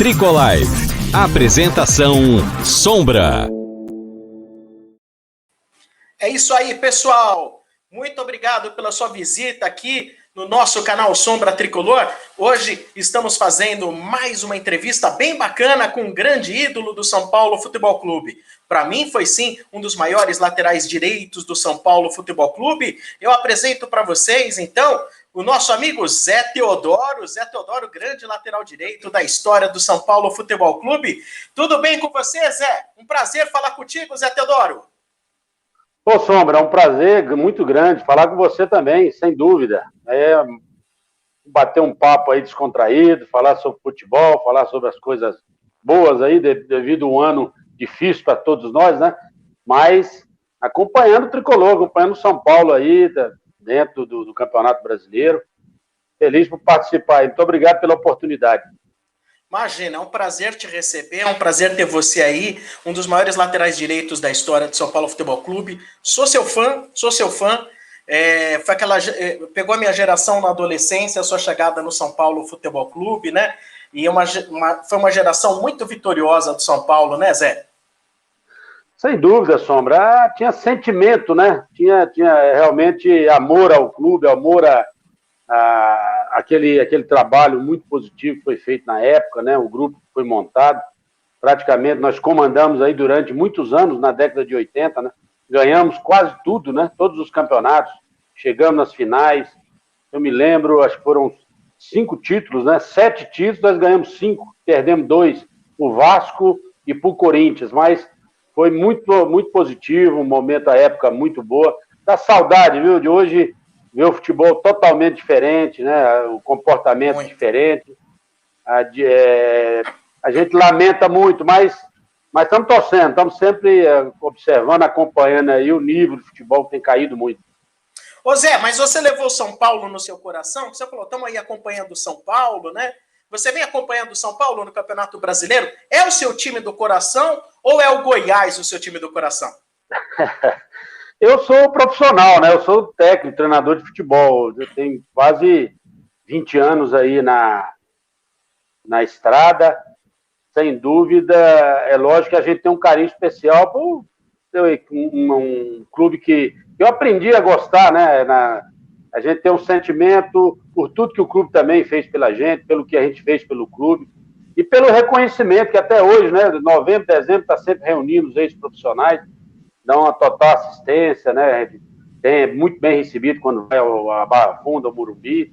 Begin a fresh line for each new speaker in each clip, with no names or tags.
Tricolive. Apresentação Sombra.
É isso aí, pessoal. Muito obrigado pela sua visita aqui no nosso canal Sombra Tricolor. Hoje estamos fazendo mais uma entrevista bem bacana com um grande ídolo do São Paulo Futebol Clube. Para mim foi sim um dos maiores laterais direitos do São Paulo Futebol Clube. Eu apresento para vocês então o nosso amigo Zé Teodoro. Zé Teodoro, grande lateral direito da história do São Paulo Futebol Clube. Tudo bem com você, Zé? Um prazer falar contigo, Zé Teodoro.
Ô, Sombra, é um prazer muito grande falar com você também, sem dúvida. Bater um papo aí descontraído, falar sobre futebol, falar sobre as coisas boas aí, devido a um ano difícil para todos nós, né? Mas acompanhando o Tricolor, acompanhando o São Paulo aí, dentro do Campeonato Brasileiro. Feliz por participar. Muito obrigado pela oportunidade.
Imagina, é um prazer te receber, é um prazer ter você aí, um dos maiores laterais direitos da história do São Paulo Futebol Clube. Sou seu fã. Pegou a minha geração na adolescência, a sua chegada no São Paulo Futebol Clube, né? E foi uma geração muito vitoriosa do São Paulo, né, Zé?
Sem dúvida, Sombra. Tinha sentimento, né? Tinha realmente amor ao clube, amor aquele trabalho muito positivo que foi feito na época, né? O grupo que foi montado, praticamente nós comandamos aí durante muitos anos, na década de 80, né? Ganhamos quase tudo, né? Todos os campeonatos, chegamos nas finais. Eu me lembro, acho que foram 5 títulos, né? 7 títulos, nós ganhamos 5, perdemos 2, o Vasco e pro Corinthians, mas foi muito, muito positivo, um momento, a época muito boa. Dá saudade, viu, de hoje ver o futebol totalmente diferente, né? O comportamento muito diferente. A gente lamenta muito, mas estamos torcendo, estamos sempre observando, acompanhando aí o nível de futebol que tem caído muito.
Ô Zé, mas você levou o São Paulo no seu coração? Você falou, estamos aí acompanhando o São Paulo, né? Você vem acompanhando o São Paulo no Campeonato Brasileiro? É o seu time do coração ou é o Goiás o seu time do coração?
Eu sou profissional, né? Eu sou técnico, treinador de futebol. Eu tenho quase 20 anos aí na estrada. Sem dúvida, é lógico que a gente tem um carinho especial por um clube que eu aprendi a gostar, né? A gente tem um sentimento por tudo que o clube também fez pela gente, pelo que a gente fez pelo clube e pelo reconhecimento que até hoje, né? Novembro, dezembro, está sempre reunindo os ex-profissionais, dão uma total assistência, né? É muito bem recebido quando vai a Barra Funda, ao Morumbi.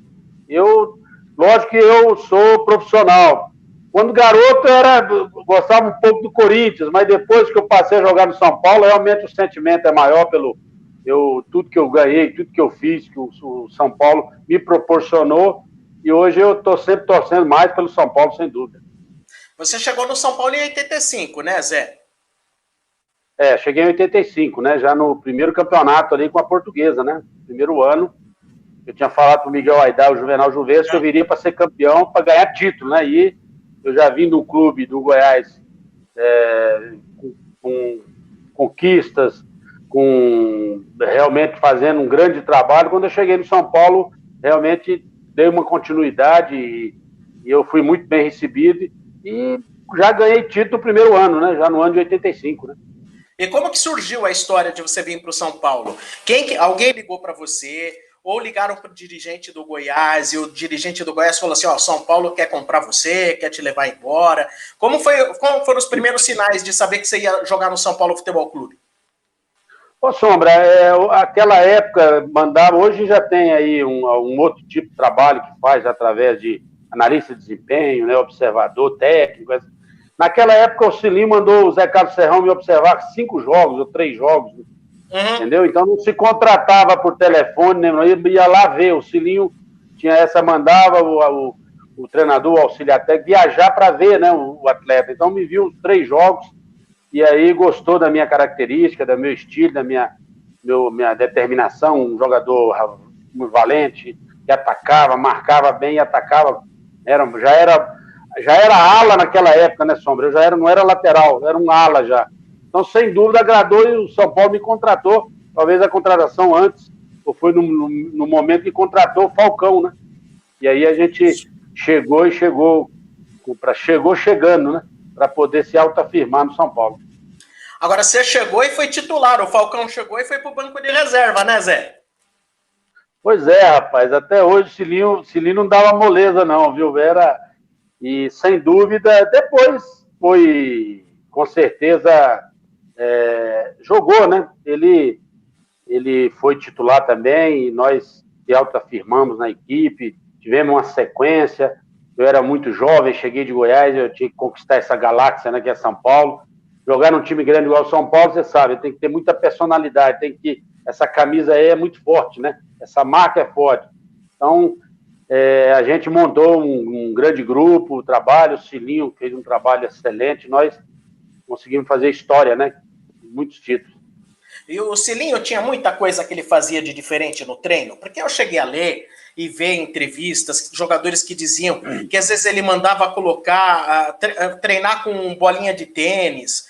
Lógico que eu sou profissional. Quando garoto, gostava um pouco do Corinthians, mas depois que eu passei a jogar no São Paulo, realmente o sentimento é maior pelo tudo que eu ganhei, tudo que eu fiz, que o São Paulo me proporcionou, e hoje eu estou sempre torcendo mais pelo São Paulo, sem dúvida.
Você chegou no São Paulo em 85, né, Zé?
Cheguei em 85, né, já no primeiro campeonato ali com a Portuguesa, né, primeiro ano. Eu tinha falado para o Miguel Aidar, o Juvenal Juventus, que eu viria para ser campeão, para ganhar título, né, e eu já vim do clube do Goiás com conquistas, realmente fazendo um grande trabalho. Quando eu cheguei no São Paulo, realmente dei uma continuidade e eu fui muito bem recebido e já ganhei título no primeiro ano, né? Já no ano de 85, né?
E como que surgiu a história de você vir para o São Paulo? Alguém ligou para você ou ligaram para o dirigente do Goiás e o dirigente do Goiás falou assim, São Paulo quer comprar você, quer te levar embora? Como foram os primeiros sinais de saber que você ia jogar no São Paulo Futebol Clube?
Ô, Sombra, aquela época mandava, hoje já tem aí um outro tipo de trabalho que faz através de analista de desempenho, né, observador técnico. Naquela época o Cilinho mandou o Zé Carlos Serrão me observar 5 jogos ou 3 jogos, entendeu? Então não se contratava por telefone, né, ia lá ver, o Cilinho mandava o treinador, o auxiliar técnico, viajar para ver, né, o atleta. Então me viu os 3 jogos, e aí gostou da minha característica, do meu estilo, da minha determinação, um jogador valente, que atacava, marcava bem e atacava. Já era ala naquela época, né, Sombra? Eu não era lateral, era um ala já. Então, sem dúvida, agradou e o São Paulo me contratou. Talvez a contratação antes, ou foi no momento que contratou o Falcão, né? E aí a gente chegou chegou chegando, né? Para poder se autoafirmar no São Paulo.
Agora, você chegou e foi titular, o Falcão chegou e foi pro banco de reserva, né, Zé?
Pois é, rapaz, até hoje o Cilinho não dava moleza não, viu? E sem dúvida, depois foi, com certeza, jogou, né? Ele foi titular também, e nós se autoafirmamos na equipe, tivemos uma sequência. Eu era muito jovem, cheguei de Goiás, eu tinha que conquistar essa galáxia, né, que é São Paulo. Jogar num time grande igual São Paulo, você sabe, tem que ter muita personalidade, essa camisa aí é muito forte, né? Essa marca é forte. Então, a gente montou um grande grupo, o Cilinho fez um trabalho excelente, nós conseguimos fazer história, né? Muitos títulos.
E o Cilinho tinha muita coisa que ele fazia de diferente no treino, porque eu cheguei a ler e ver entrevistas, jogadores que diziam que às vezes ele mandava treinar com bolinha de tênis,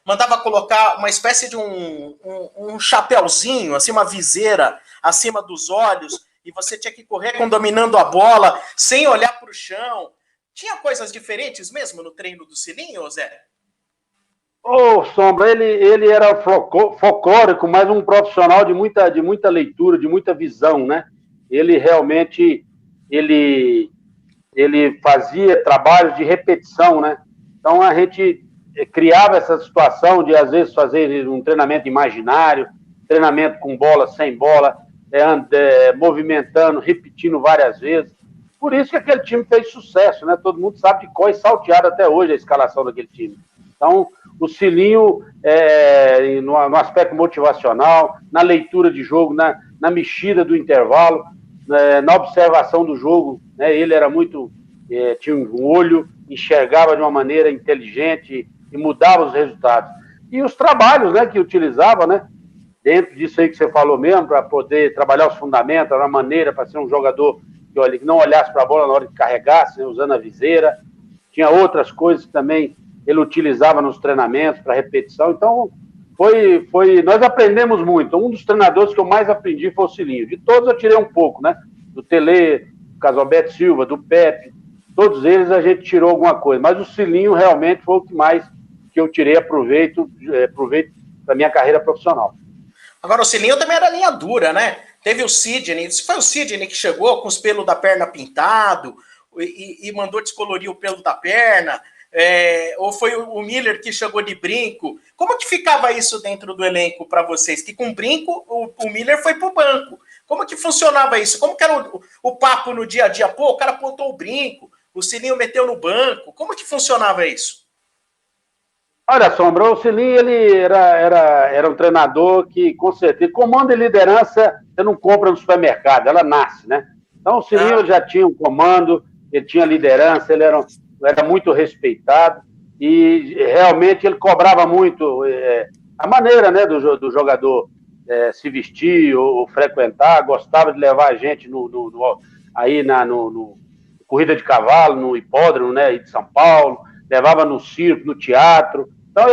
mandava colocar uma espécie de um chapéuzinho, assim, uma viseira acima dos olhos, e você tinha que correr dominando a bola, sem olhar para o chão. Tinha coisas diferentes mesmo no treino do Cilinho, Zé?
Sombra, ele era folclórico, mas um profissional de muita leitura, de muita visão, né? Ele realmente, ele fazia trabalhos de repetição, né? Então a gente criava essa situação de, às vezes, fazer um treinamento imaginário, treinamento com bola, sem bola, movimentando, repetindo várias vezes. Por isso que aquele time fez sucesso, né? Todo mundo sabe de cor e salteado até hoje a escalação daquele time. Então, o Cilinho, no aspecto motivacional, na leitura de jogo, na mexida do intervalo, na observação do jogo, né? Ele era tinha um olho, enxergava de uma maneira inteligente e mudava os resultados. E os trabalhos, né, que utilizava, né, dentro disso aí que você falou mesmo, para poder trabalhar os fundamentos, a maneira para ser um jogador que não olhasse para a bola na hora que carregasse, né, usando a viseira. Tinha outras coisas que também ele utilizava nos treinamentos para repetição. Então, nós aprendemos muito. Um dos treinadores que eu mais aprendi foi o Cilinho. De todos eu tirei um pouco, né? Do Tele, do Casalberto Silva, do Pepe, todos eles a gente tirou alguma coisa. Mas o Cilinho realmente foi o que eu tirei aproveito da minha carreira profissional.
Agora, o Cilinho também era linha dura, né? Teve o Sidney, foi o Sidney que chegou com os pelos da perna pintado e mandou descolorir o pelo da perna. Ou foi o Miller que chegou de brinco? Como que ficava isso dentro do elenco para vocês? Que com brinco o Miller foi pro banco. Como que funcionava isso? Como que era o papo no dia a dia? Pô, o cara apontou o brinco, o Cilinho meteu no banco. Como que funcionava isso?
Olha, Sombra, o Cilinho, ele era um treinador que, com certeza, comando e liderança você não compra no supermercado, ela nasce, né? Então o Cilinho já tinha um comando, ele tinha liderança, ele era muito respeitado e realmente ele cobrava muito a maneira, né, do jogador se vestir ou frequentar, gostava de levar a gente no corrida de cavalo, no hipódromo, né, de São Paulo, levava no circo, no teatro. Então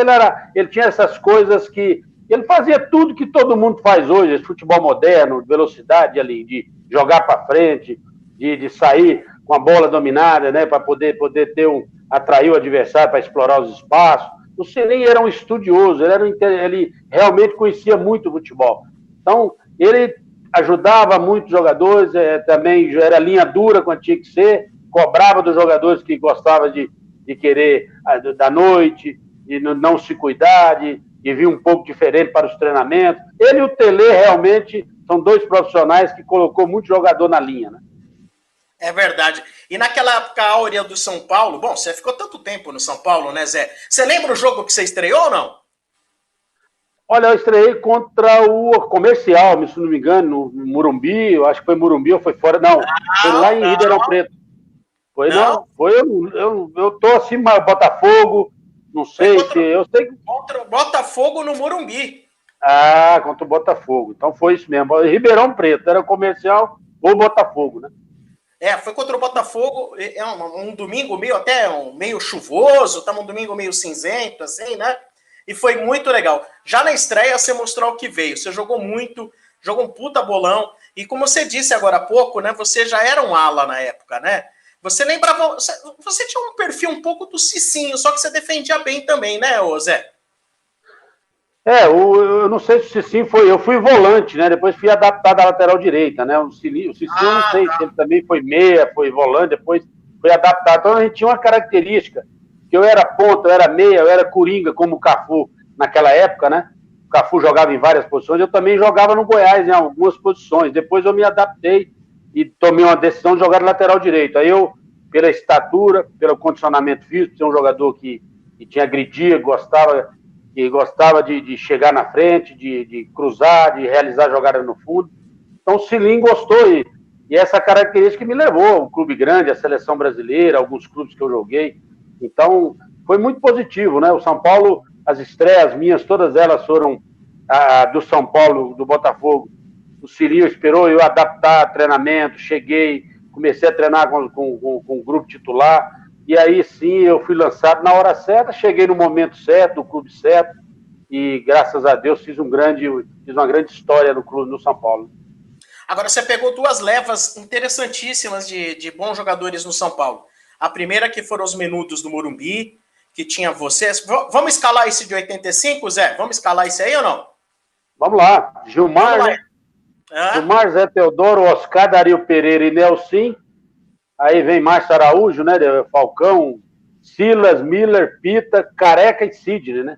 ele tinha essas coisas que ele fazia tudo que todo mundo faz hoje, esse futebol moderno, de velocidade ali, de jogar para frente, de sair com a bola dominada, né, para poder atrair o adversário para explorar os espaços. O Cilinho era um estudioso, ele realmente conhecia muito o futebol. Então, ele ajudava muitos jogadores, também era linha dura quando tinha que ser, cobrava dos jogadores que gostavam de querer da noite, de não se cuidar, de vir um pouco diferente para os treinamentos. Ele e o Tele realmente são dois profissionais que colocou muito jogador na linha, né?
É verdade. E naquela época áurea do São Paulo, bom, você ficou tanto tempo no São Paulo, né, Zé? Você lembra o jogo que você estreou ou não?
Olha, eu estreiei contra o Comercial, se não me engano, no Morumbi, eu acho que foi Morumbi ou foi fora, não, foi lá em Ribeirão Preto. Foi não? Foi, eu tô assim, Botafogo, não sei eu sei que...
Contra o Botafogo no Morumbi.
Ah, contra o Botafogo, então foi isso mesmo, Ribeirão Preto, era Comercial ou Botafogo, né?
Foi contra o Botafogo, um domingo meio chuvoso, um domingo meio cinzento, assim, né? E foi muito legal. Já na estreia, você mostrou o que veio. Você jogou muito, jogou um puta bolão. E como você disse agora há pouco, né? Você já era um ala na época, né? Você lembrava... Você tinha um perfil um pouco do Cicinho, só que você defendia bem também, né, ô Zé?
Eu não sei se o Cicinho foi... Eu fui volante, né? Depois fui adaptado à lateral direita, né? O Cicinho eu não sei se ele também foi meia, foi volante, depois foi adaptado. Então a gente tinha uma característica, que eu era ponta, eu era meia, eu era coringa, como o Cafu naquela época, né? O Cafu jogava em várias posições, eu também jogava no Goiás em algumas posições. Depois eu me adaptei e tomei uma decisão de jogar de lateral direito. Aí eu, pela estatura, pelo condicionamento físico, ser um jogador que tinha agredia, gostava de chegar na frente, de cruzar, de realizar jogadas no fundo. Então o Cilim gostou e essa característica me levou ao clube grande, a seleção brasileira, alguns clubes que eu joguei. Então foi muito positivo, né? O São Paulo, as estreias minhas, todas elas foram do São Paulo, do Botafogo. O Cilinho esperou eu adaptar treinamento, cheguei, comecei a treinar com o grupo titular, e aí sim eu fui lançado na hora certa, cheguei no momento certo, no clube certo, e graças a Deus fiz uma grande história no clube, no São Paulo.
Agora, você pegou duas levas interessantíssimas de bons jogadores no São Paulo. A primeira que foram os Menudos do Morumbi, que tinha vocês. Vamos escalar esse de 85, Zé? Vamos escalar esse aí ou não?
Vamos lá. Gilmar, né? Gilmar, Zé Teodoro, Oscar, Dario Pereira e Nelson. Aí vem Márcio Araújo, né? Falcão, Silas, Miller, Pita, Careca e Sidney, né?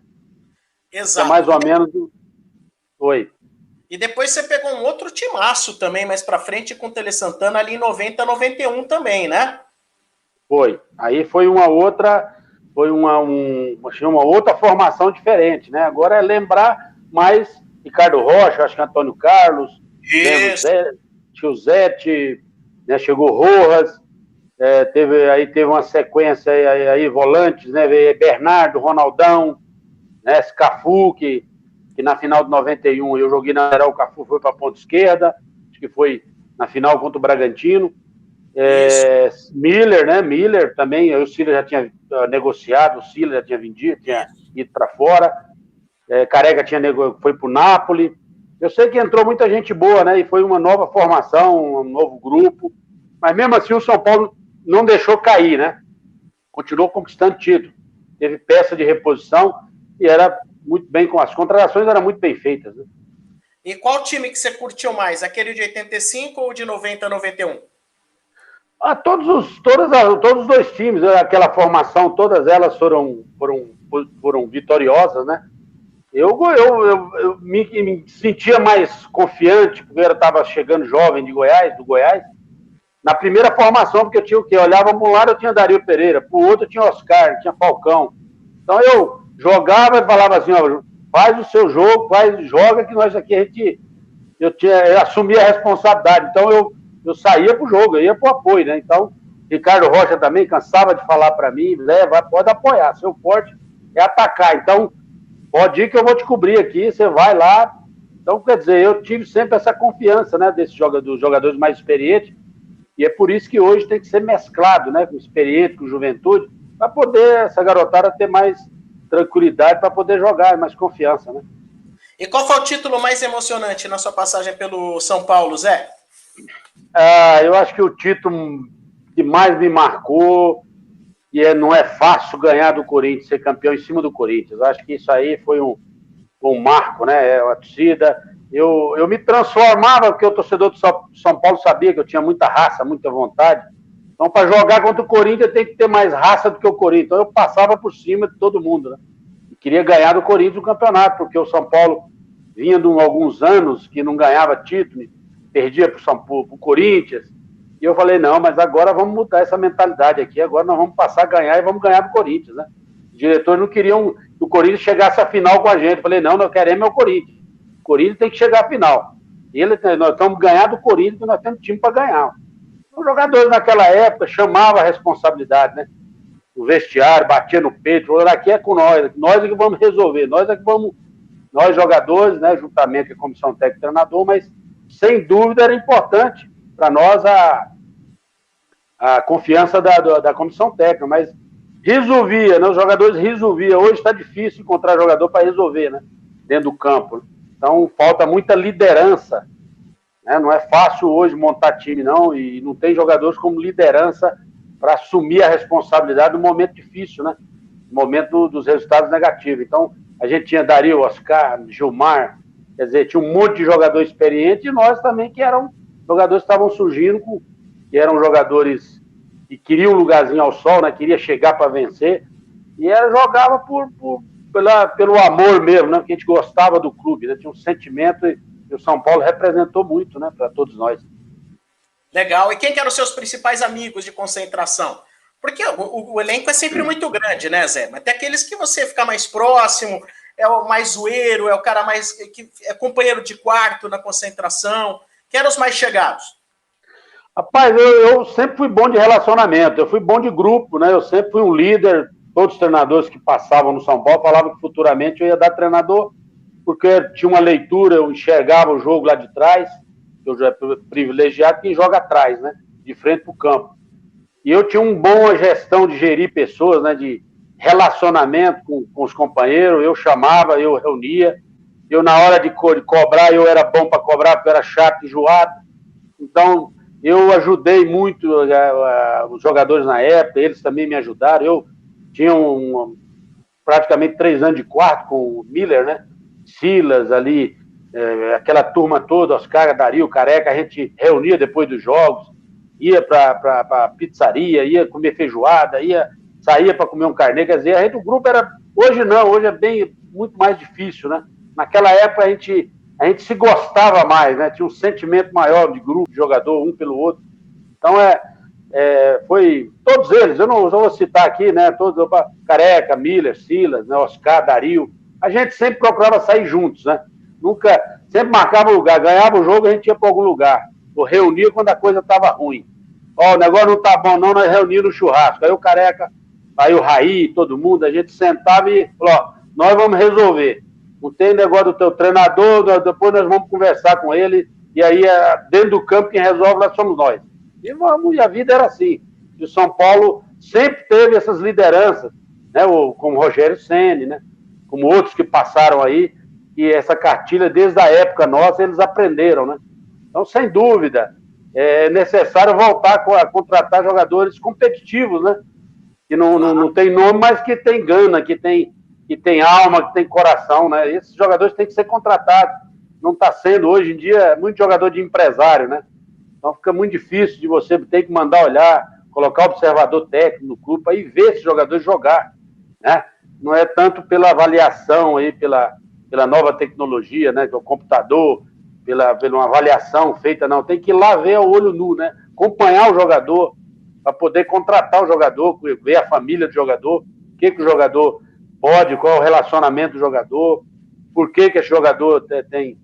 Exato.
É mais ou menos. Oi.
E depois você pegou um outro timaço também, mais pra frente, com o Tele Santana ali em 90, 91 também, né?
Foi. Aí foi uma outra formação diferente, né? Agora é lembrar mais Ricardo Rocha, acho que Antônio Carlos, Tio Zete, né? Chegou Rojas, teve uma sequência aí volantes, né? Bernardo, Ronaldão, né? Cafu, que na final de 91 eu joguei na lateral, o Cafu foi para a ponta esquerda, acho que foi na final contra o Bragantino. Miller, né? Miller também, o Silas já tinha negociado, o Silas já tinha vendido, tinha ido para fora. Careca foi para o Napoli. Eu sei que entrou muita gente boa, né? E foi uma nova formação, um novo grupo. Mas mesmo assim o São Paulo não deixou cair, né? Continuou conquistando título. Teve peça de reposição e era muito bem, com as contratações eram muito bem feitas, né?
E qual time que você curtiu mais? Aquele de 85 ou de 90 a 91?
Todos os dois times, aquela formação, todas elas foram vitoriosas, né? Eu me sentia mais confiante, porque eu estava chegando jovem do Goiás, na primeira formação, porque eu tinha o quê? Eu olhava para um lado, eu tinha Dario Pereira, para o outro eu tinha Oscar, tinha Falcão. Então eu jogava e falava assim, ó, faz o seu jogo, joga, que nós aqui eu assumia a responsabilidade. Então eu saía pro jogo, eu ia pro apoio, né? Então, Ricardo Rocha também cansava de falar para mim, pode apoiar, seu forte é atacar. Então, pode ir que eu vou te cobrir aqui, você vai lá. Então, quer dizer, eu tive sempre essa confiança, né, dos jogadores mais experientes, e é por isso que hoje tem que ser mesclado, né, com experiente, com juventude, para poder essa garotada ter mais tranquilidade, para poder jogar, mais confiança, né?
E qual foi o título mais emocionante na sua passagem pelo São Paulo, Zé?
Eu acho que o título que mais me marcou, e não é fácil ganhar do Corinthians, ser campeão em cima do Corinthians. Eu acho que isso aí foi um marco, né? A torcida. Eu me transformava, porque o torcedor do São Paulo sabia que eu tinha muita raça, muita vontade. Então, para jogar contra o Corinthians, tem que ter mais raça do que o Corinthians. Então, eu passava por cima de todo mundo, né? E queria ganhar do Corinthians o campeonato, porque o São Paulo vinha de alguns anos que não ganhava título, perdia para o Corinthians. E eu falei, não, mas agora vamos mudar essa mentalidade aqui, agora nós vamos passar a ganhar e vamos ganhar do Corinthians, né? Os diretores não queriam que o Corinthians chegasse à final com a gente. Eu falei, não, nós queremos o Corinthians. O Corinthians tem que chegar à final. Nós estamos ganhando do Corinthians, porque nós temos time para ganhar. Os jogadores naquela época chamavam a responsabilidade, né? O vestiário, batia no peito, falou, aqui é com nós é que vamos resolver, nós jogadores, né, juntamente com a comissão técnica e treinador, mas sem dúvida era importante para nós a confiança da comissão técnica, mas resolvia, né? Os jogadores resolviam. Hoje está difícil encontrar jogador para resolver, né? Dentro do campo. Então falta muita liderança, né? Não é fácil hoje montar time, não, e não tem jogadores como liderança para assumir a responsabilidade no momento difícil, né? No momento dos resultados negativos. Então, a gente tinha Dario, Oscar, Gilmar, quer dizer, tinha um monte de jogador experiente e nós também que eram jogadores que estavam surgindo, que eram jogadores que queriam um lugarzinho ao sol, né? Queria chegar para vencer e jogava pelo amor mesmo, né? Porque a gente gostava do clube, né? Tinha um sentimento e o São Paulo representou muito, né? Para todos nós.
Legal. E quem que eram os seus principais amigos de concentração? Porque o elenco é sempre muito grande, né, Zé? Mas tem aqueles que você fica mais próximo, é o mais zoeiro, é o cara mais que é companheiro de quarto na concentração. Quem eram os mais chegados?
Rapaz, eu sempre fui bom de relacionamento, eu fui bom de grupo, né? Eu sempre fui um líder. Todos os treinadores que passavam no São Paulo falavam que futuramente eu ia dar treinador, porque tinha uma leitura, eu enxergava o jogo lá de trás, eu já é privilegiado quem joga atrás, né? De frente para o campo. E eu tinha uma boa gestão de gerir pessoas, né? De relacionamento com os companheiros, eu chamava, eu reunia, eu na hora de cobrar, eu era bom para cobrar, porque eu era chato, enjoado. Então, eu ajudei muito os jogadores na época, eles também me ajudaram. Eu tinha praticamente 3 anos de quarto com o Miller, né? Silas ali, aquela turma toda, Oscar, Dario, Careca, a gente reunia depois dos jogos, ia para pizzaria, ia comer feijoada, saía para comer um carnê, quer dizer, o grupo era... Hoje não, hoje é muito mais difícil, né? Naquela época a gente se gostava mais, né? Tinha um sentimento maior de grupo, de jogador, um pelo outro. Então, foi todos eles, eu não vou citar aqui, né? Todos, Careca, Miller, Silas, né? Oscar, Dario. A gente sempre procurava sair juntos, né? Sempre marcava lugar, ganhava o jogo, a gente ia para algum lugar. Ou reunia quando a coisa estava ruim. Ó, o negócio não tá bom, não, nós reuníamos no churrasco. Aí o Careca, aí o Raí, todo mundo, a gente sentava e falou, ó, nós vamos resolver. Não tem negócio do teu treinador, depois nós vamos conversar com ele, e aí dentro do campo quem resolve lá somos nós. E a vida era assim. E o São Paulo sempre teve essas lideranças, né? Como o Rogério Ceni, né? Como outros que passaram aí, e essa cartilha, desde a época nossa, eles aprenderam, né? Então, sem dúvida, é necessário voltar a contratar jogadores competitivos, né? Que não tem nome, mas que tem gana, que tem alma, que tem coração, né? Esses jogadores têm que ser contratados. Não está sendo, hoje em dia, muito jogador de empresário, né? Então fica muito difícil de você ter que mandar olhar, colocar observador técnico no clube para ir ver esses jogadores jogar, né? Não é tanto pela avaliação aí, pela nova tecnologia, né? Que é o computador, pela uma avaliação feita, não. Tem que ir lá ver o olho nu, né? Acompanhar o jogador para poder contratar o jogador, ver a família do jogador, o que o jogador pode, qual é o relacionamento do jogador, por que esse jogador tem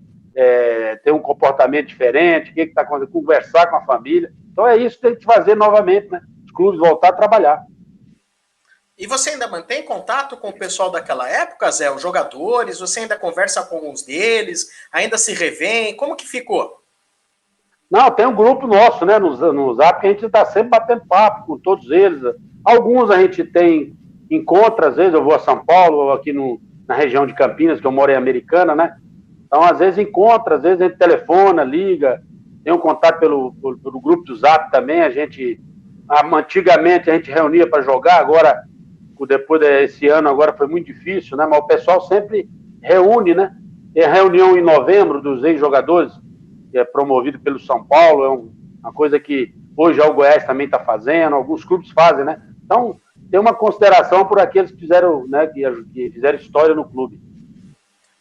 um comportamento diferente, o que está acontecendo, conversar com a família. Então é isso que tem que fazer novamente, né? Os clubes voltar a trabalhar.
E você ainda mantém contato com o pessoal daquela época, Zé? Os jogadores, você ainda conversa com alguns deles, ainda se revêem? Como que ficou?
Não, tem um grupo nosso, né, no Zap, que a gente está sempre batendo papo com todos eles. Alguns a gente encontra, às vezes eu vou a São Paulo, ou aqui na região de Campinas, que eu moro em Americana, né? Então, às vezes encontra, às vezes a gente telefona, liga, tem um contato pelo grupo do Zap também. Antigamente a gente reunia para jogar, agora, depois desse ano, agora foi muito difícil, né? Mas o pessoal sempre reúne, né? Tem a reunião em novembro dos ex-jogadores, que é promovido pelo São Paulo, é uma coisa que hoje o Goiás também está fazendo, alguns clubes fazem, né? Então, tem uma consideração por aqueles que fizeram, né, que fizeram história no clube.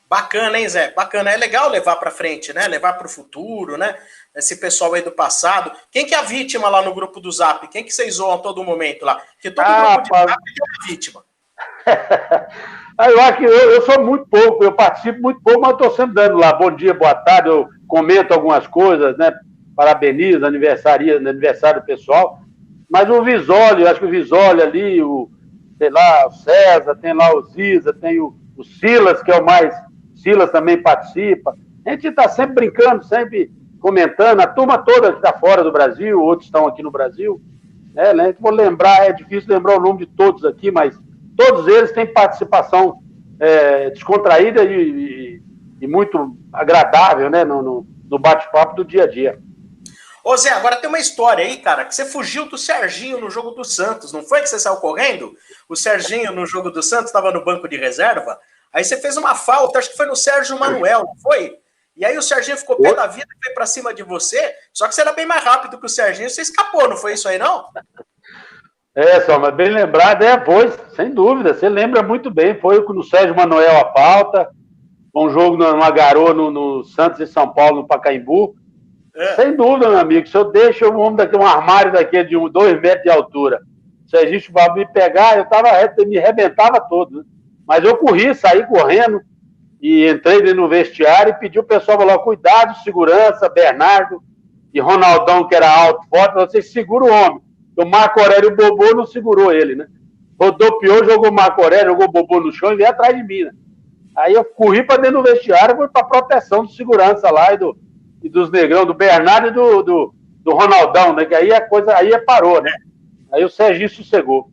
Bacana, hein, Zé? Bacana. É legal levar para frente, né? Levar para o futuro, né? Esse pessoal aí do passado. Quem que é a vítima lá no grupo do Zap? Quem que vocês zoam a todo momento lá? Porque todo grupo de Zap tem uma vítima.
Eu acho que eu sou muito pouco, eu participo muito pouco, mas estou sempre dando lá bom dia, boa tarde, eu comento algumas coisas, né? Parabenizo, aniversário do pessoal. Mas o Visoli, acho que o Visoli ali, sei lá, o César, tem lá o Ziza, tem o Silas, que é o mais... Silas também participa. A gente está sempre brincando, sempre comentando. A turma toda que está fora do Brasil, outros estão aqui no Brasil. Né? Vou lembrar, é difícil lembrar o nome de todos aqui, mas todos eles têm participação descontraída e muito agradável, né? No bate-papo do dia a dia.
Ô Zé, agora tem uma história aí, cara, que você fugiu do Serginho no jogo do Santos, não foi que você saiu correndo? O Serginho no jogo do Santos estava no banco de reserva, aí você fez uma falta, acho que foi no Sérgio Manuel, não foi? E aí o Serginho ficou pé da vida e foi pra cima de você, só que você era bem mais rápido que o Serginho, você escapou, não foi isso aí não?
Só, mas bem lembrado, foi, sem dúvida, você lembra muito bem, foi no Sérgio Manuel a falta, um jogo numa garoa no Santos e São Paulo, no Pacaembu. Sem dúvida, meu amigo, se eu deixo um homem daqui, um armário daqui de 2 metros de altura, se a gente vai me pegar, me arrebentava todo, né? Mas eu corri, saí correndo e entrei dentro do vestiário e pedi o pessoal falar, cuidado, segurança, Bernardo e Ronaldão, que era alto, forte, vocês seguram o homem. O Marco Aurélio, o Bobô, não segurou ele, né? Rodopiou, jogou o Marco Aurélio, jogou o Bobô no chão e veio atrás de mim, né? Aí eu corri para dentro do vestiário, fui para proteção de segurança lá e dos negrão, do Bernardo e do Ronaldão, né? Que aí a coisa aí parou, né? Aí o Serginho sossegou.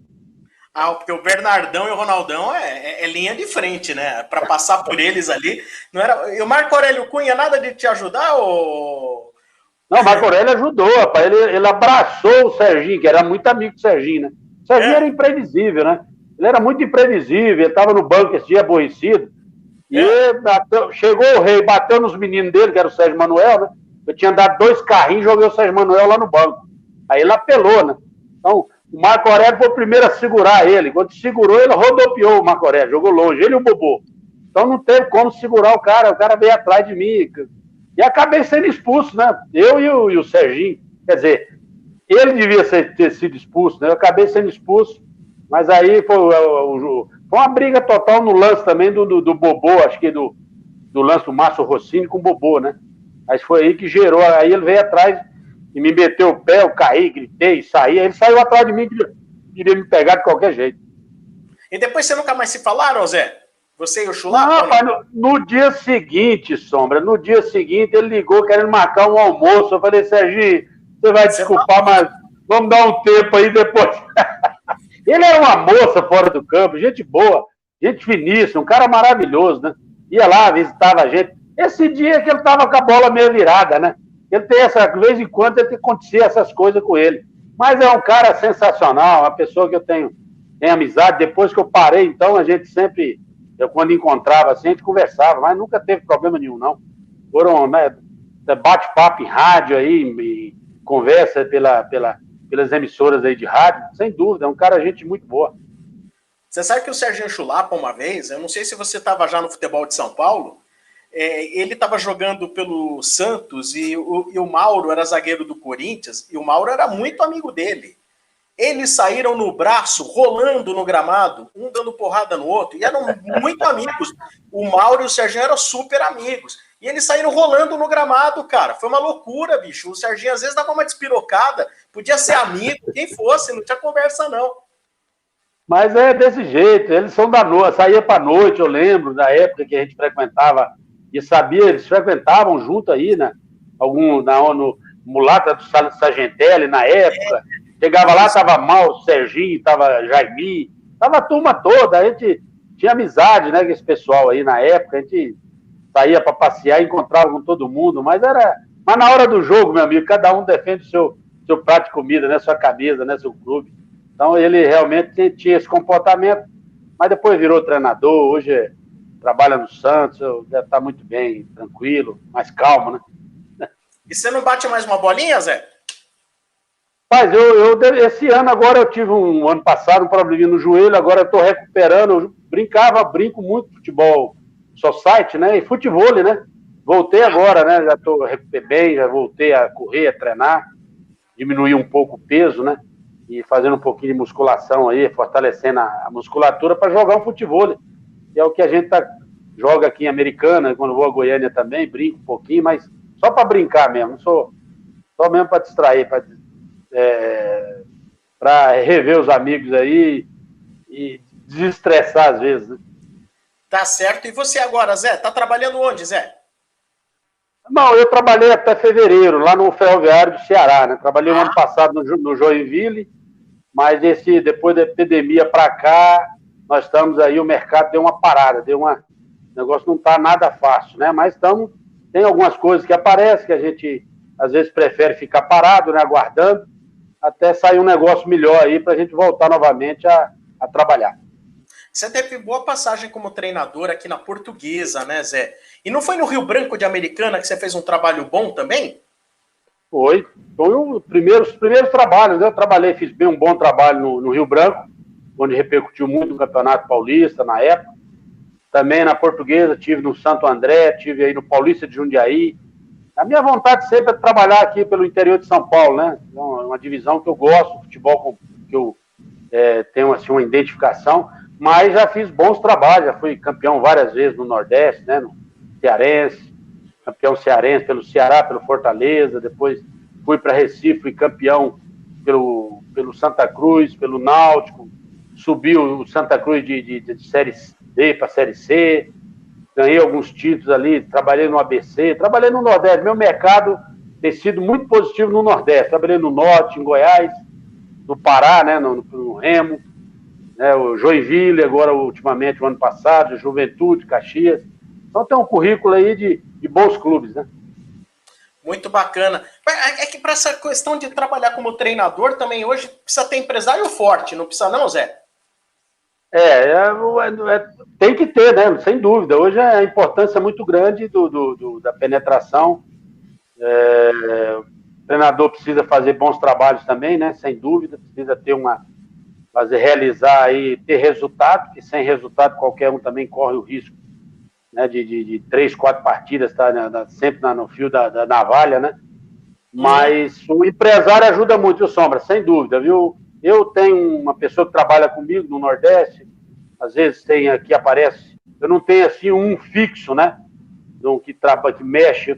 Porque o Bernardão e o Ronaldão é linha de frente, né? Para passar por eles ali. Não era... E o Marco Aurélio Cunha, nada de te ajudar, ou...
Não, o Marco Aurélio ajudou, rapaz. Ele abraçou o Serginho, que era muito amigo do Serginho, né? O Serginho era imprevisível, né? Ele era muito imprevisível, ele estava no banco esse dia aborrecido. E chegou o rei, bateu nos meninos dele, que era o Sérgio Manuel, né? Eu tinha dado 2 carrinhos e joguei o Sérgio Manuel lá no banco. Aí ele apelou, né? Então, o Marco Aurélio foi o primeiro a segurar ele. Quando segurou, ele rodopiou o Marco Aurélio, jogou longe, ele e o Bobô. Então não teve como segurar o cara veio atrás de mim. E acabei sendo expulso, né? Eu e o Serginho. Quer dizer, ele devia ter sido expulso, né? Eu acabei sendo expulso, mas aí foi uma briga total no lance também do Bobô, acho que do lance do Márcio Rossini com o Bobô, né? Mas foi aí que gerou, aí ele veio atrás e me meteu o pé, eu caí, gritei, saí, aí ele saiu atrás de mim, queria me pegar de qualquer jeito.
E depois você nunca mais se falaram, Zé? Você e o Chulapa?
Não, rapaz, no dia seguinte, Sombra, no dia seguinte ele ligou querendo marcar um almoço, eu falei, Serginho, você vai desculpar, mas vamos dar um tempo aí depois. Ele era uma moça fora do campo, gente boa, gente finíssima, um cara maravilhoso, né? Ia lá, visitava a gente. Esse dia que ele tava com a bola meio virada, né? Ele tem de vez em quando acontecia essas coisas com ele. Mas é um cara sensacional, uma pessoa que eu tenho amizade. Depois que eu parei, então, a gente sempre, quando encontrava assim, a gente conversava, mas nunca teve problema nenhum, não. Foram, né, bate-papo em rádio aí, conversa pelas emissoras aí de rádio, sem dúvida, é um cara, gente muito boa.
Você sabe que o Serginho Chulapa, uma vez, eu não sei se você estava já no futebol de São Paulo, ele estava jogando pelo Santos e o Mauro era zagueiro do Corinthians, e o Mauro era muito amigo dele. Eles saíram no braço, rolando no gramado, um dando porrada no outro, e eram muito amigos. O Mauro e o Serginho eram super amigos. E eles saíram rolando no gramado, cara. Foi uma loucura, bicho. O Serginho às vezes dava uma despirocada, podia ser amigo, quem fosse, não tinha conversa, não.
Mas é desse jeito, eles são da noite, saía pra noite, eu lembro, da época que a gente frequentava, e sabia, eles frequentavam junto aí, né? No Mulata do Sargentelli, na época. Chegava lá, tava Mal, Serginho, tava Jaimi, tava a turma toda, a gente tinha amizade, né, com esse pessoal aí na época, a gente saía para passear, encontrava com todo mundo, mas na hora do jogo, meu amigo, cada um defende o seu prato de comida, né, sua camisa, né, seu clube. Então ele realmente tinha esse comportamento, mas depois virou treinador, hoje trabalha no Santos, deve estar muito bem, tranquilo, mais calmo, né?
E você não bate mais uma bolinha, Zé?
Mas esse ano agora eu tive ano passado um probleminha no joelho, agora eu estou recuperando, eu brinco muito futebol society, né, e futebol, né, voltei agora, né, já estou bem, já voltei a correr, a treinar, diminuir um pouco o peso, né, e fazendo um pouquinho de musculação aí, fortalecendo a musculatura para jogar um futebol, que é o que a gente joga aqui em Americana, quando vou a Goiânia também, brinco um pouquinho, mas só para brincar mesmo, só mesmo para distrair, para rever os amigos aí e desestressar às vezes, né?
Tá certo. E você agora, Zé? Tá trabalhando onde, Zé?
Não, eu trabalhei até fevereiro, lá no Ferroviário do Ceará, né? Trabalhei o ano passado no Joinville, mas depois da epidemia para cá, nós estamos aí, o mercado deu uma parada, o negócio não está nada fácil, né? Mas tem algumas coisas que aparecem, que a gente às vezes prefere ficar parado, né, aguardando, até sair um negócio melhor aí para a gente voltar novamente a trabalhar.
Você teve boa passagem como treinador aqui na Portuguesa, né, Zé? E não foi no Rio Branco de Americana que você fez um trabalho bom também?
Foi os primeiros trabalhos, né? Eu trabalhei, fiz bem um bom trabalho no Rio Branco, onde repercutiu muito no Campeonato Paulista na época. Também na Portuguesa, tive no Santo André, tive aí no Paulista de Jundiaí. A minha vontade sempre é trabalhar aqui pelo interior de São Paulo, né? Então, é uma divisão que eu gosto, futebol que eu tenho assim, uma identificação, mas já fiz bons trabalhos, já fui campeão várias vezes no Nordeste, né? No Cearense, campeão cearense pelo Ceará, pelo Fortaleza, depois fui para Recife, fui campeão pelo Santa Cruz, pelo Náutico, subiu o Santa Cruz de Série D para Série C, ganhei alguns títulos ali, trabalhei no ABC, trabalhei no Nordeste. Meu mercado tem sido muito positivo no Nordeste. Trabalhei no Norte, em Goiás, no Pará, né, no Remo, né, o Joinville, agora ultimamente, o ano passado, Juventude, Caxias. Então tem um currículo aí de bons clubes, né?
Muito bacana. É que para essa questão de trabalhar como treinador também hoje precisa ter empresário forte, não precisa não, Zé?
Tem que ter, né? Sem dúvida. Hoje a importância é muito grande da penetração. O treinador precisa fazer bons trabalhos também, né? Sem dúvida. Precisa ter realizar aí, ter resultado, porque sem resultado qualquer um também corre o risco, né? De 3, 4 partidas, tá? Sempre no fio da navalha, né? Mas o empresário ajuda muito, viu, Sombra? Sem dúvida, viu? Eu tenho uma pessoa que trabalha comigo no Nordeste, às vezes que aparece, eu não tenho assim um fixo, né? Que mexe,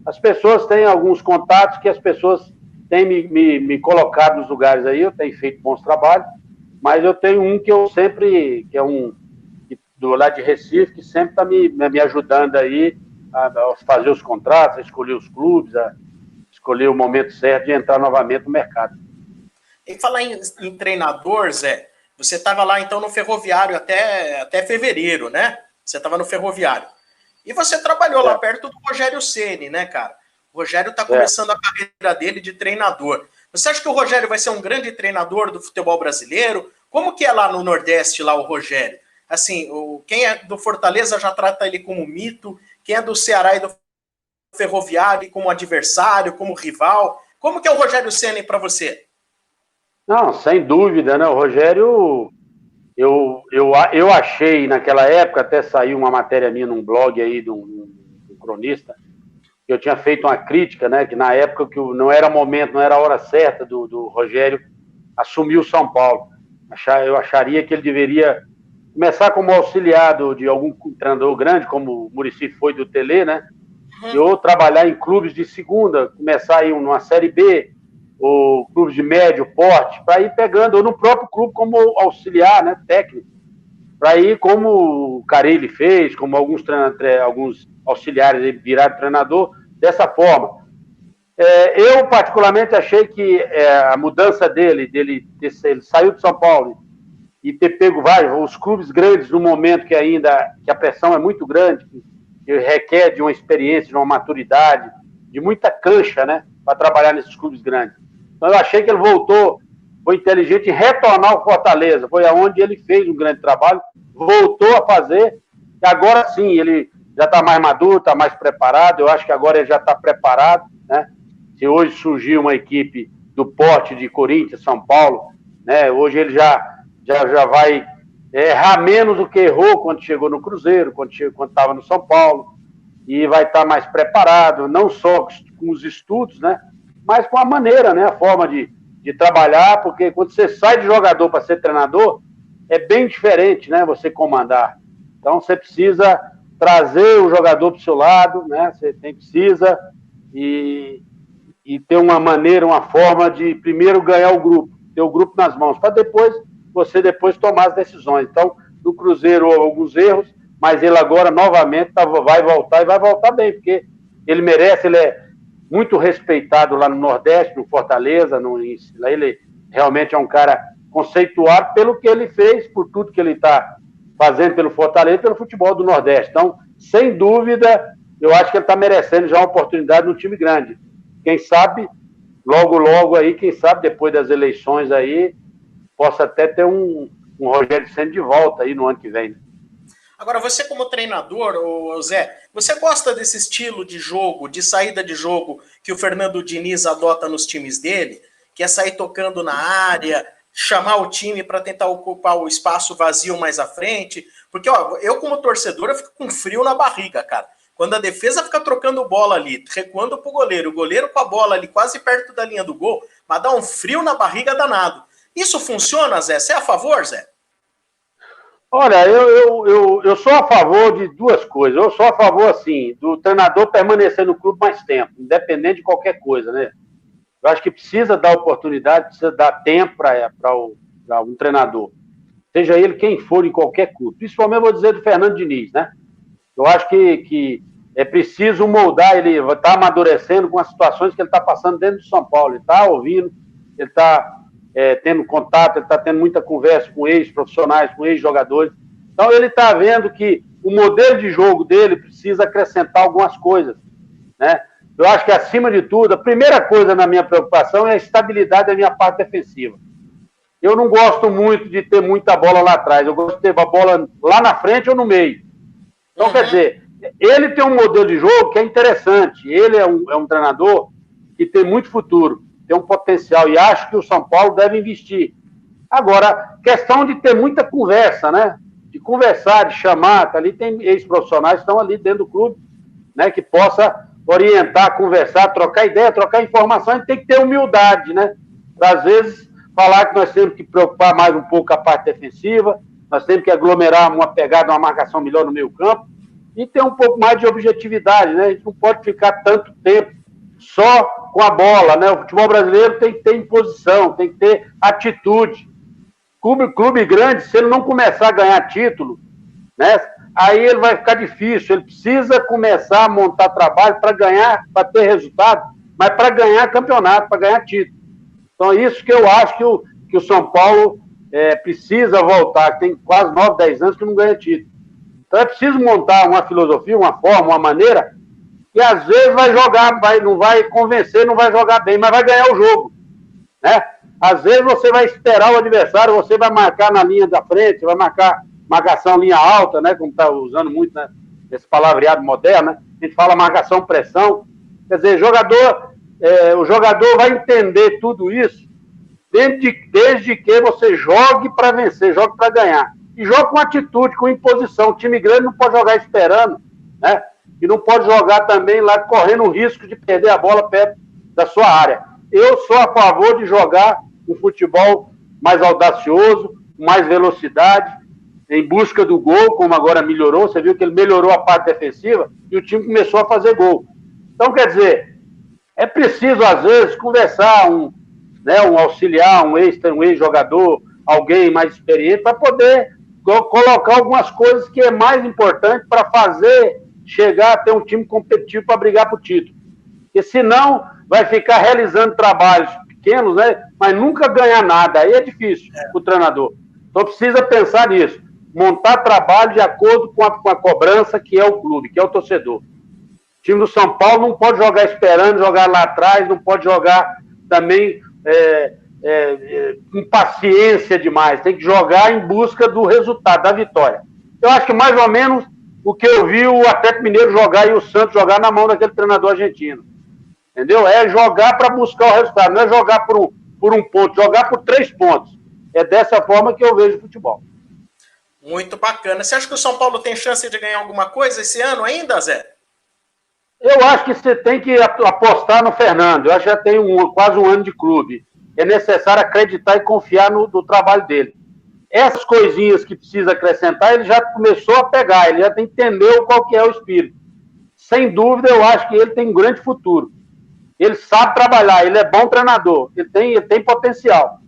as pessoas têm alguns contatos que as pessoas têm me colocado nos lugares aí, eu tenho feito bons trabalhos, mas eu tenho um que eu sempre, que é do lado de Recife, que sempre está me ajudando aí a fazer os contratos, a escolher os clubes, a escolher o momento certo de entrar novamente no mercado.
E falar em treinador, Zé, você estava lá então no Ferroviário até fevereiro, né? Você estava no Ferroviário. E você trabalhou lá perto do Rogério Ceni, né, cara? O Rogério está começando a carreira dele de treinador. Você acha que o Rogério vai ser um grande treinador do futebol brasileiro? Como que é lá no Nordeste, lá o Rogério? Assim, quem é do Fortaleza já trata ele como mito, quem é do Ceará e do Ferroviário como adversário, como rival. Como que é o Rogério Ceni para você?
Não, sem dúvida, né? O Rogério, eu achei naquela época, até saiu uma matéria minha num blog aí de um cronista, que eu tinha feito uma crítica, né? Que na época que não era momento, não era a hora certa do Rogério assumir o São Paulo. Eu acharia que ele deveria começar como auxiliado de algum treinador grande, como o Muricy foi do Tele, né? Ou trabalhar em clubes de segunda, começar aí numa Série B, ou clubes de médio porte, para ir pegando, ou no próprio clube como auxiliar, né, técnico, para ir como o Carille fez, como alguns auxiliares viraram treinador, dessa forma. Eu, particularmente, achei que a mudança dele ele saiu de São Paulo e ter pego os clubes grandes no momento que a pressão é muito grande, que requer de uma experiência, de uma maturidade, de muita cancha, né, para trabalhar nesses clubes grandes. Então eu achei que ele foi inteligente em retornar ao Fortaleza, foi aonde ele fez um grande trabalho, voltou a fazer, e agora sim, ele já está mais maduro, está mais preparado, eu acho que agora ele já está preparado, né? Se hoje surgir uma equipe do porte de Corinthians, São Paulo, né, hoje ele já vai errar menos do que errou quando chegou no Cruzeiro, quando estava no São Paulo, e vai estar mais preparado, não só com os estudos, né, mas com a maneira, né, a forma de trabalhar, porque quando você sai de jogador para ser treinador, é bem diferente, né, você comandar. Então você precisa trazer o jogador para o seu lado, né, você precisa e ter uma maneira, uma forma de primeiro ganhar o grupo, ter o grupo nas mãos, para você tomar as decisões. Então, no Cruzeiro houve alguns erros, mas ele agora novamente vai voltar e vai voltar bem, porque ele merece, ele é muito respeitado lá no Nordeste, no Fortaleza, ele realmente é um cara conceituado pelo que ele fez, por tudo que ele está fazendo pelo Fortaleza, pelo futebol do Nordeste. Então, sem dúvida, eu acho que ele está merecendo já uma oportunidade no time grande. quem sabe, logo aí, quem sabe, depois das eleições aí, possa até ter um Rogério Ceni de volta aí no ano que vem. Né?
Agora, você como treinador, ô Zé, você gosta desse estilo de jogo, de saída de jogo que o Fernando Diniz adota nos times dele? Que é sair tocando na área, chamar o time para tentar ocupar o espaço vazio mais à frente? Porque, ó, eu como torcedor, eu fico com frio na barriga, cara. Quando a defesa fica trocando bola ali, recuando pro goleiro, o goleiro com a bola ali quase perto da linha do gol, mas dá um frio na barriga danado. Isso funciona, Zé? Você é a favor, Zé?
Olha, eu sou a favor de duas coisas. Eu sou a favor, assim, do treinador permanecer no clube mais tempo, independente de qualquer coisa, né? Eu acho que precisa dar oportunidade, precisa dar tempo para um treinador. Seja ele quem for em qualquer clube. Principalmente, vou dizer, do Fernando Diniz, né? Eu acho que é preciso moldar, ele está amadurecendo com as situações que ele está passando dentro de São Paulo. Ele está ouvindo, ele está tendo contato, ele está tendo muita conversa com ex-profissionais, com ex-jogadores. Então, ele está vendo que o modelo de jogo dele precisa acrescentar algumas coisas, né? Eu acho que, acima de tudo, a primeira coisa na minha preocupação é a estabilidade da minha parte defensiva. Eu não gosto muito de ter muita bola lá atrás, eu gosto de ter a bola lá na frente ou no meio. Então, quer dizer, ele tem um modelo de jogo que é interessante, ele é um treinador que tem muito futuro, tem um potencial, e acho que o São Paulo deve investir. Agora, questão de ter muita conversa, né? De conversar, de chamar, que ali tem ex-profissionais que estão ali dentro do clube, né? Que possa orientar, conversar, trocar ideia, trocar informação. A gente tem que ter humildade, né? Às vezes, falar que nós temos que preocupar mais um pouco a parte defensiva, nós temos que aglomerar uma pegada, uma marcação melhor no meio campo, e ter um pouco mais de objetividade, né? A gente não pode ficar tanto tempo só com a bola, né? O futebol brasileiro tem que ter imposição, tem que ter atitude. Clube grande, se ele não começar a ganhar título, né? Aí ele vai ficar difícil. Ele precisa começar a montar trabalho para ganhar, para ter resultado, mas para ganhar campeonato, para ganhar título. Então, é isso que eu acho que o São Paulo precisa voltar, que tem quase 9, 10 anos que não ganha título. Então, é preciso montar uma filosofia, uma forma, uma maneira, que às vezes vai jogar, não vai convencer, não vai jogar bem, mas vai ganhar o jogo, né? Às vezes você vai esperar o adversário, você vai marcar na linha da frente, vai marcar marcação linha alta, né? Como está usando muito, né? Esse palavreado moderno, né? A gente fala marcação-pressão. Quer dizer, o jogador vai entender tudo isso desde que você jogue para vencer, jogue para ganhar. E jogue com atitude, com imposição. O time grande não pode jogar esperando, né? E não pode jogar também lá correndo o risco de perder a bola perto da sua área. Eu sou a favor de jogar um futebol mais audacioso, com mais velocidade, em busca do gol, como agora melhorou. Você viu que ele melhorou a parte defensiva e o time começou a fazer gol. Então, quer dizer, é preciso, às vezes, conversar, um auxiliar, um ex-jogador, alguém mais experiente, para poder colocar algumas coisas que é mais importante para fazer chegar a ter um time competitivo para brigar por título. Porque senão vai ficar realizando trabalhos pequenos, né? Mas nunca ganhar nada. Aí é difícil o treinador. Então precisa pensar nisso. Montar trabalho de acordo com a cobrança que é o clube, que é o torcedor. O time do São Paulo não pode jogar esperando, jogar lá atrás, não pode jogar também com paciência demais. Tem que jogar em busca do resultado, da vitória. Eu acho que mais ou menos o que eu vi o Atlético Mineiro jogar e o Santos jogar na mão daquele treinador argentino. Entendeu? É jogar para buscar o resultado, não é jogar por um ponto, jogar por 3 pontos. É dessa forma que eu vejo o futebol.
Muito bacana. Você acha que o São Paulo tem chance de ganhar alguma coisa esse ano ainda, Zé?
Eu acho que você tem que apostar no Fernando. Eu acho que já tem quase um ano de clube. É necessário acreditar e confiar no trabalho dele. Essas coisinhas que precisa acrescentar, ele já começou a pegar, ele já entendeu qual que é o espírito. Sem dúvida, eu acho que ele tem um grande futuro. Ele sabe trabalhar, ele é bom treinador, ele tem potencial,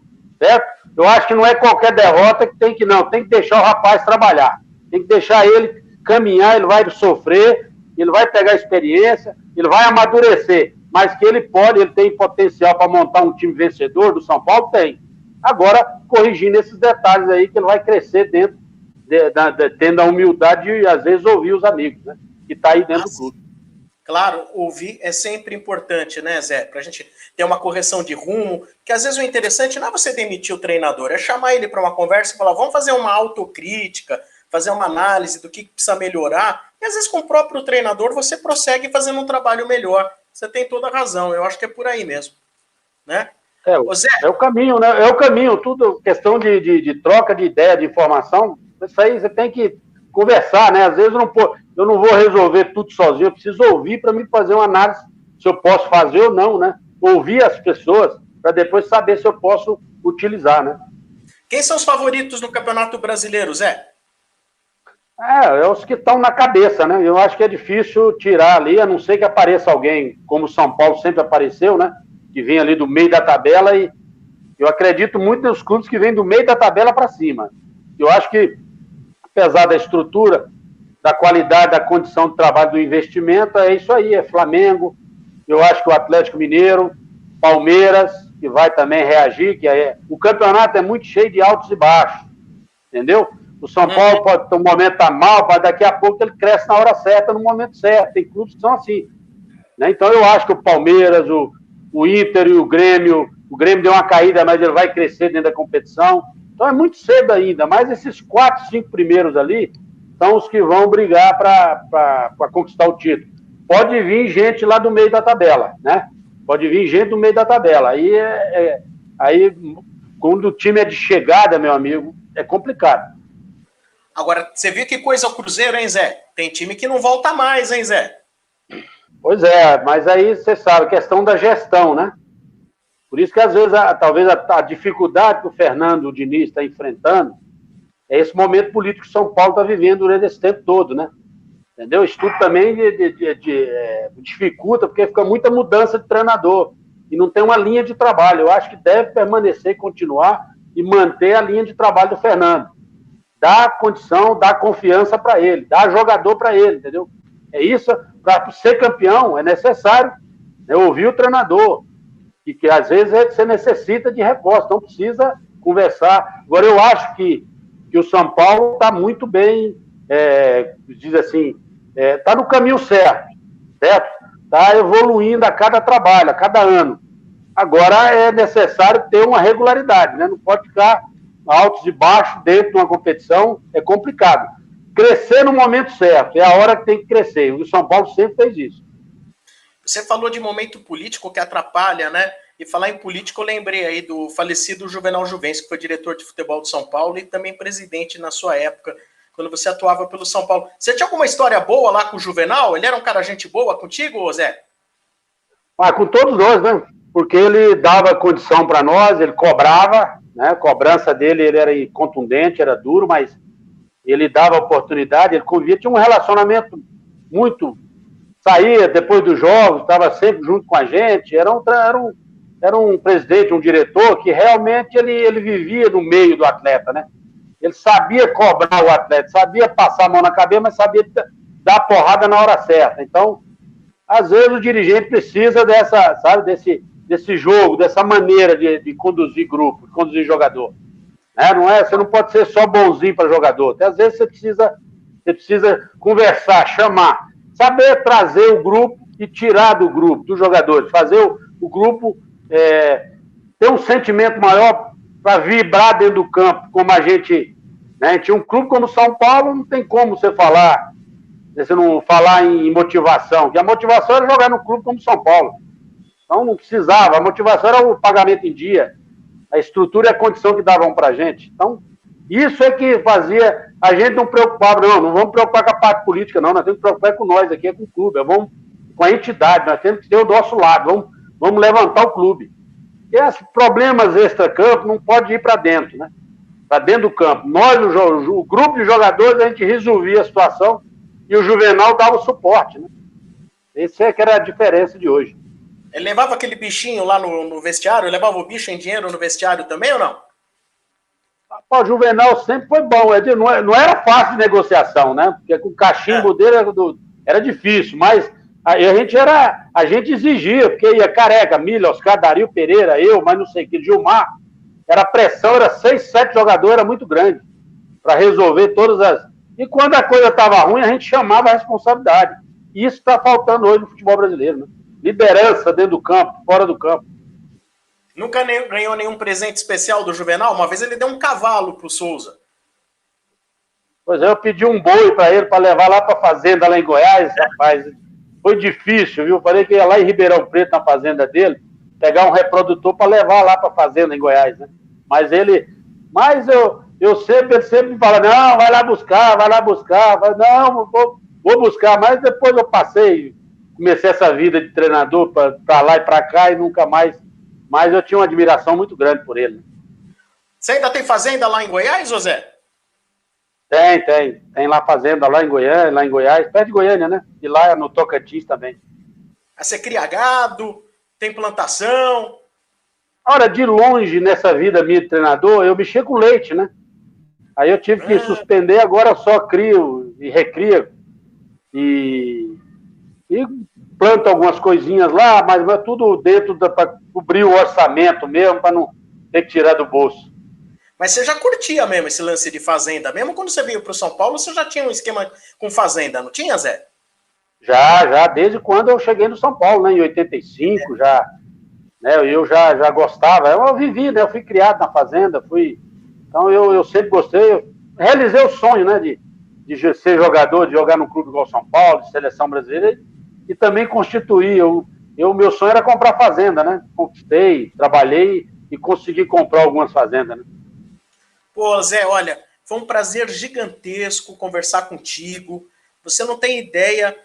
certo? Eu acho que não é qualquer derrota que tem que deixar o rapaz trabalhar. Tem que deixar ele caminhar, ele vai sofrer, ele vai pegar experiência, ele vai amadurecer. Mas que ele tem potencial para montar um time vencedor do São Paulo, tem. Agora, corrigindo esses detalhes aí, que ele vai crescer dentro, tendo a humildade de, às vezes, ouvir os amigos, né? Que está aí dentro do clube.
Claro, ouvir é sempre importante, né, Zé? Para a gente ter uma correção de rumo, que às vezes o interessante não é você demitir o treinador, é chamar ele para uma conversa e falar, vamos fazer uma autocrítica, fazer uma análise do que precisa melhorar, e às vezes com o próprio treinador você prossegue fazendo um trabalho melhor. Você tem toda a razão, eu acho que é por aí mesmo, né?
Ô, Zé, é o caminho, né? É o caminho, tudo questão de troca de ideia, de informação, isso aí você tem que conversar, né? Às vezes eu não vou resolver tudo sozinho, eu preciso ouvir para me fazer uma análise se eu posso fazer ou não, né? Ouvir as pessoas para depois saber se eu posso utilizar, né?
Quem são os favoritos no Campeonato Brasileiro, Zé?
É os que estão na cabeça, né? Eu acho que é difícil tirar ali, a não ser que apareça alguém, como o São Paulo sempre apareceu, né? Que vem ali do meio da tabela, e eu acredito muito nos clubes que vêm do meio da tabela para cima. Eu acho que, apesar da estrutura, da qualidade, da condição de trabalho, do investimento, é isso aí, é Flamengo, eu acho que o Atlético Mineiro, Palmeiras, que vai também reagir, o campeonato é muito cheio de altos e baixos, entendeu? O São Paulo pode ter um momento estar mal, mas daqui a pouco ele cresce na hora certa, no momento certo, tem clubes que são assim, né? Então eu acho que o Palmeiras, o Inter e o Grêmio deu uma caída, mas ele vai crescer dentro da competição, então é muito cedo ainda, mas esses 4, 5 primeiros ali são os que vão brigar para conquistar o título. Pode vir gente lá do meio da tabela, né? Pode vir gente do meio da tabela. Aí quando o time é de chegada, meu amigo, é complicado.
Agora, você viu que coisa o Cruzeiro, hein, Zé? Tem time que não volta mais, hein, Zé?
Pois é, mas aí você sabe, questão da gestão, né? Por isso que às vezes, talvez a dificuldade que o Fernando Diniz está enfrentando é esse momento político que São Paulo está vivendo durante esse tempo todo, né? Entendeu? Isso tudo também dificulta, porque fica muita mudança de treinador e não tem uma linha de trabalho. Eu acho que deve permanecer, continuar e manter a linha de trabalho do Fernando. Dar condição, dar confiança para ele, dar jogador para ele, entendeu? É isso, para ser campeão é necessário, né, ouvir o treinador, que às vezes você necessita de reforço, não precisa conversar. Agora, eu acho que o São Paulo está muito bem, diz assim, está no caminho certo? Está evoluindo a cada trabalho, a cada ano. Agora é necessário ter uma regularidade, né? Não pode ficar altos e baixos dentro de uma competição, é complicado. Crescer no momento certo, é a hora que tem que crescer. O São Paulo sempre fez isso.
Você falou de momento político que atrapalha, né? E falar em político, eu lembrei aí do falecido Juvenal Juvencio, que foi diretor de futebol do São Paulo e também presidente na sua época, quando você atuava pelo São Paulo. Você tinha alguma história boa lá com o Juvenal? Ele era um cara gente boa contigo, Zé?
Com todos nós, né? Porque ele dava condição para nós, ele cobrava, né? A cobrança dele ele era contundente, era duro, mas ele dava oportunidade, ele convia, tinha um relacionamento muito... Saía depois dos jogos, estava sempre junto com a gente, era um presidente, um diretor que realmente ele vivia no meio do atleta, né? Ele sabia cobrar o atleta, sabia passar a mão na cabeça, mas sabia dar porrada na hora certa. Então, às vezes o dirigente precisa desse jogo, dessa maneira de conduzir grupo, de conduzir jogador. Né? Você não pode ser só bonzinho para jogador. Até às vezes você precisa conversar, chamar, saber trazer o grupo e tirar do grupo, dos jogadores, fazer o grupo ter um sentimento maior para vibrar dentro do campo, como a gente, né? Tinha um clube como São Paulo, não tem como você não falar em motivação, porque a motivação era jogar no clube como São Paulo. Então não precisava, a motivação era o pagamento em dia, a estrutura e a condição que davam para a gente. Então, isso é que fazia a gente não preocupar, não vamos preocupar com a parte política, não, nós temos que preocupar com nós aqui, com o clube, vamos com a entidade, nós temos que ter o nosso lado, vamos levantar o clube. E esses problemas extra-campo não pode ir para dentro, né? Para dentro do campo. Nós, o grupo de jogadores, a gente resolvia a situação e o Juvenal dava o suporte, né? Essa é que era a diferença de hoje.
Ele levava aquele bichinho lá no vestiário? Levava o bicho em dinheiro no vestiário também ou não?
O Juvenal sempre foi bom. Não era fácil de negociação, né? Porque com o cachimbo dele era difícil, mas a gente exigia, porque ia Careca, Milha, Oscar, Dario Pereira, eu, mas não sei o que, Gilmar. Era pressão, era 6, 7 jogadores, era muito grande para resolver todas as... E quando a coisa estava ruim, a gente chamava a responsabilidade. isso está faltando hoje no futebol brasileiro, né? Liderança dentro do campo, fora do campo.
Nunca ganhou nenhum presente especial do Juvenal? Uma vez ele deu um cavalo pro Souza.
Pois é, eu pedi um boi para ele, para levar lá para a fazenda, lá em Goiás, rapaz. Foi difícil, viu? Falei que ia lá em Ribeirão Preto, na fazenda dele, pegar um reprodutor para levar lá para a fazenda em Goiás, né? Mas ele... Mas ele sempre me fala, não, vai lá buscar. Não, vou buscar. Mas depois eu comecei essa vida de treinador para lá e para cá e nunca mais. Mas eu tinha uma admiração muito grande por ele.
Você ainda tem fazenda lá em Goiás, José?
Tem. Tem lá fazenda lá em Goiás, perto de Goiânia, né? E lá no Tocantins também.
Aí você cria gado, tem plantação.
Ora, de longe, nessa vida minha de treinador, eu mexia com leite, né? Aí eu tive que suspender, agora só crio e recrio. E planto algumas coisinhas lá, mas é tudo dentro para cobrir o orçamento mesmo, para não ter que tirar do bolso.
Mas você já curtia mesmo esse lance de fazenda? Mesmo quando você veio para o São Paulo, você já tinha um esquema com fazenda, não tinha, Zé?
Já, desde quando eu cheguei no São Paulo, né? Em 85, já... Né, eu já gostava, eu vivi, né? Eu fui criado na fazenda, então eu sempre gostei, eu realizei o sonho, né? De ser jogador, de jogar num clube igual São Paulo, de seleção brasileira, e também constituir. Meu sonho era comprar fazenda, né? Conquistei, trabalhei e consegui comprar algumas fazendas, né?
Pô, Zé, olha, foi um prazer gigantesco conversar contigo. Você não tem ideia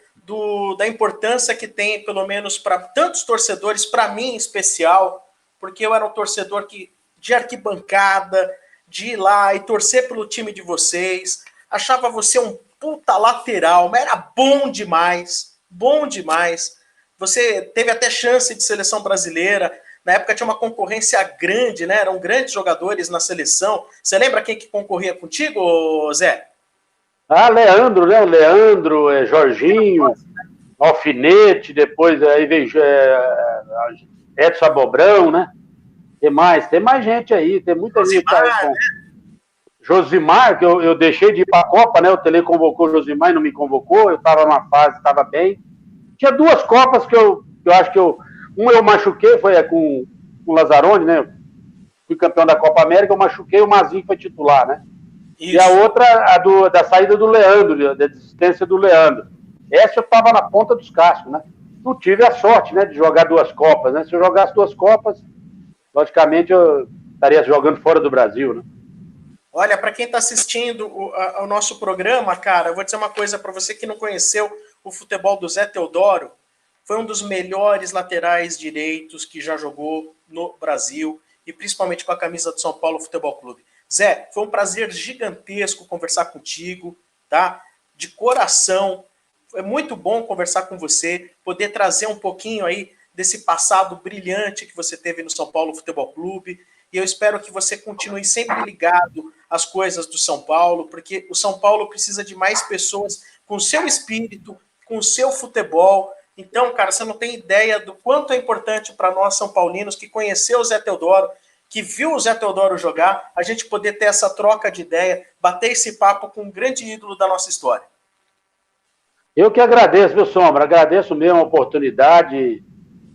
da importância que tem, pelo menos para tantos torcedores, para mim em especial, porque eu era um torcedor de arquibancada, de ir lá e torcer pelo time de vocês. Achava você um puta lateral, mas era bom demais. Você teve até chance de seleção brasileira. Na época tinha uma concorrência grande, né? Eram grandes jogadores na seleção. Você lembra quem que concorria contigo, Zé?
Leandro, né? Jorginho, Alfinete, depois aí veio Edson Abobrão, né? Tem mais gente aí, tem muita gente aí.
Né?
Josimar, que eu deixei de ir para a Copa, né? O Tele convocou o Josimar e não me convocou, eu estava numa fase, estava bem. Tinha 2 Copas que eu acho que uma eu machuquei, foi com o Lazzaroni, né? Fui campeão da Copa América, eu machuquei, o Mazinho foi titular, né? Isso. E a outra, da saída do Leandro, da desistência do Leandro. Essa eu estava na ponta dos cascos, né? Não tive a sorte, né, de jogar 2 Copas, né? Se eu jogasse 2 Copas, logicamente eu estaria jogando fora do Brasil, né?
Olha, para quem está assistindo o nosso programa, cara, eu vou dizer uma coisa para você que não conheceu o futebol do Zé Teodoro. Foi um dos melhores laterais direitos que já jogou no Brasil e principalmente com a camisa do São Paulo Futebol Clube. Zé, foi um prazer gigantesco conversar contigo, tá? De coração. É muito bom conversar com você, poder trazer um pouquinho aí desse passado brilhante que você teve no São Paulo Futebol Clube. E eu espero que você continue sempre ligado às coisas do São Paulo, porque o São Paulo precisa de mais pessoas com o seu espírito, com o seu futebol. Então, cara, você não tem ideia do quanto é importante para nós São Paulinos que conheceu o Zé Teodoro, que viu o Zé Teodoro jogar, a gente poder ter essa troca de ideia, bater esse papo com um grande ídolo da nossa história.
Eu que agradeço, meu Sombra, agradeço mesmo a oportunidade.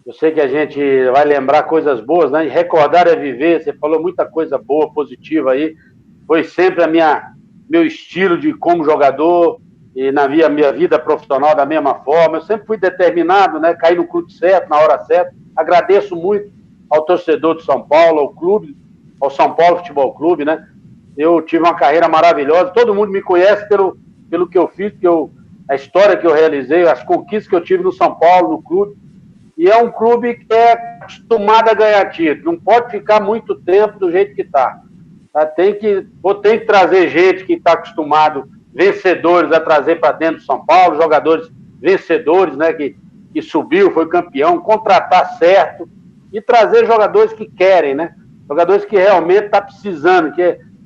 Eu sei que a gente vai lembrar coisas boas, né? E recordar é viver. Você falou muita coisa boa, positiva aí. Foi sempre meu estilo de como jogador e na minha vida profissional da mesma forma. Eu sempre fui determinado, né? Caí no clube certo, na hora certa. Agradeço muito ao torcedor do São Paulo, ao clube, ao São Paulo Futebol Clube, né? Eu tive uma carreira maravilhosa. Todo mundo me conhece pelo que eu fiz, a história que eu realizei, as conquistas que eu tive no São Paulo, no clube. E é um clube que é acostumado a ganhar título. Não pode ficar muito tempo do jeito que está. Tem que trazer gente que está acostumado, vencedores, a trazer para dentro do São Paulo, jogadores vencedores, né, que subiu, foi campeão, contratar certo e trazer jogadores que querem, né? Jogadores que realmente estão precisando,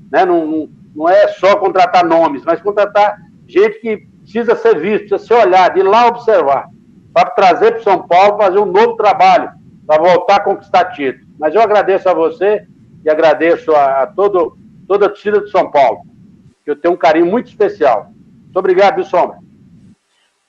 né, não é só contratar nomes, mas contratar gente que precisa ser visto, precisa ser olhado, ir lá observar, para trazer para o São Paulo, fazer um novo trabalho, para voltar a conquistar título. Mas eu agradeço a você e agradeço a toda a torcida de São Paulo, que eu tenho um carinho muito especial. Muito obrigado, viu, Sombra?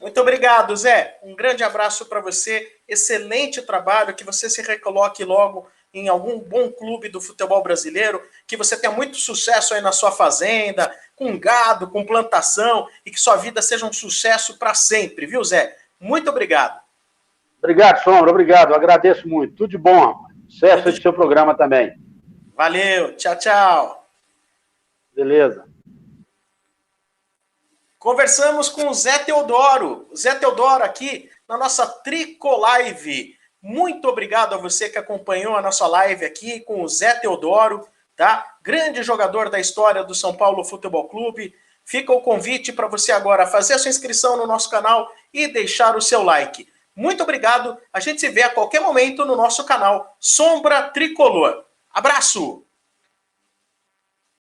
Muito obrigado, Zé. Um grande abraço para você. Excelente trabalho. Que você se recoloque logo em algum bom clube do futebol brasileiro. Que você tenha muito sucesso aí na sua fazenda, com gado, com plantação. E que sua vida seja um sucesso para sempre, viu, Zé? Muito obrigado.
Obrigado, Sombra. Obrigado. Eu agradeço muito. Tudo de bom, rapaz. Sucesso aí do seu programa também.
Valeu. Tchau, tchau.
Beleza.
Conversamos com o Zé Teodoro. O Zé Teodoro aqui na nossa Tricolive. Muito obrigado a você que acompanhou a nossa live aqui com o Zé Teodoro, tá? Grande jogador da história do São Paulo Futebol Clube. Fica o convite para você agora fazer a sua inscrição no nosso canal e deixar o seu like. Muito obrigado. A gente se vê a qualquer momento no nosso canal Sombra Tricolor. Abraço!